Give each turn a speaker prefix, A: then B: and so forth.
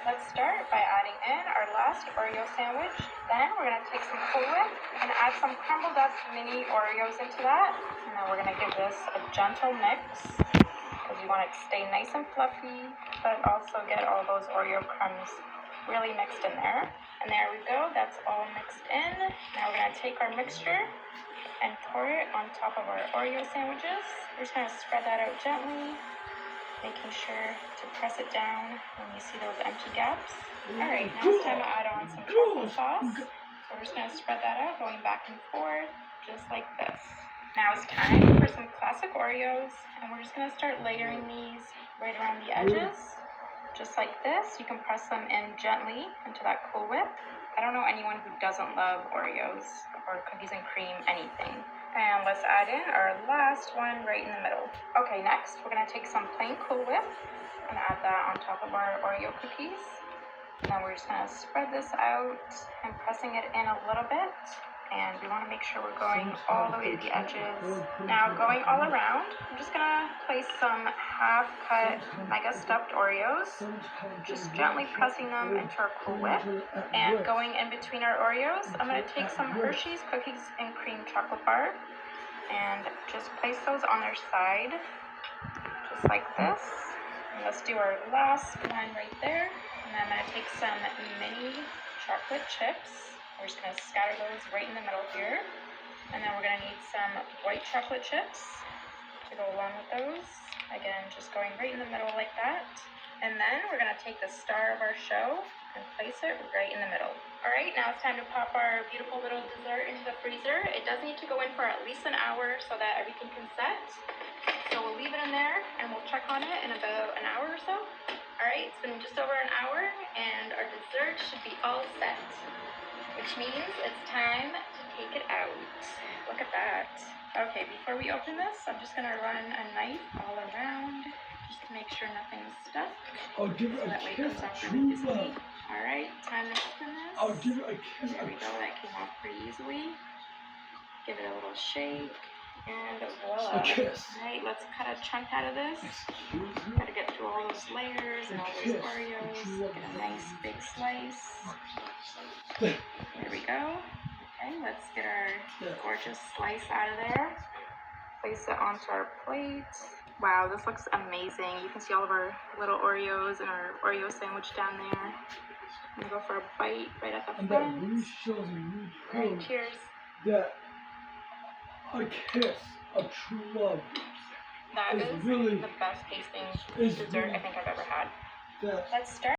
A: Let's start by adding in our last Oreo sandwich. Then we're gonna take some Cool Whip and add some crumbled up mini Oreos into that. And then we're gonna give this a gentle mix because we want it to stay nice and fluffy, but also get all those Oreo crumbs really mixed in there. And there we go, that's all mixed in. Now we're gonna take our mixture and pour it on top of our Oreo sandwiches. We're just gonna spread that out gently, making sure to press it down when you see those empty gaps. Alright, now it's time to add on some chocolate sauce. So we're just going to spread that out, going back and forth, just like this. Now it's time for some classic Oreos, and we're just going to start layering these right around the edges. Just like this, you can press them in gently into that Cool Whip. I don't know anyone who doesn't love Oreos or cookies and cream, anything. And let's add in our last one right in the middle. Okay, next we're gonna take some plain Cool Whip and add that on top of our Oreo cookies. And then we're just gonna spread this out and pressing it in a little bit. And we wanna make sure we're going all the way to the edges. Now going all around, I'm just gonna place some half-cut mega stuffed Oreos, just gently pressing them into our Cool Whip. And going in between our Oreos, I'm gonna take some Hershey's Cookies and Cream chocolate bar and just place those on their side, just like this. And let's do our last one right there. And I'm gonna take some mini chocolate chips. We're just gonna scatter those right in the middle here. And then we're gonna need some white chocolate chips to go along with those. Again, just going right in the middle like that. And then we're gonna take the star of our show and place it right in the middle. All right, now it's time to pop our beautiful little dessert into the freezer. It does need to go in for at least an hour so that everything can set. So we'll leave it in there and we'll check on it in about an hour or so. All right, it's been just over an hour and our dessert should be all set, which means it's time to take it out. Look at that. Okay, before we open this, I'm just gonna run a knife all around just to make sure nothing's stuck.
B: I'll give it
A: so
B: a
A: that way it
B: kiss,
A: comes out
B: true
A: really easily.
B: love.
A: All right, time to open this.
B: I'll give it a kiss.
A: There we go, that came off pretty easily. Give it a little shake, and voila.
B: A kiss.
A: All right, let's cut a chunk out of this.
B: Excuse me.
A: Gotta get through all those layers and all those Oreos. Get a nice big slice. There we go. Okay, let's get our gorgeous slice out of there. Place it onto our plate. Wow, this looks amazing. You can see all of our little Oreos and our Oreo sandwich down there. I'm gonna go for a bite right at the
B: And
A: front.
B: that really shows me
A: Right, cheers.
B: that a kiss of true love
A: That
B: is
A: is
B: really
A: the best tasting
B: is
A: dessert
B: really
A: I think I've ever had.
B: that
A: Let's start.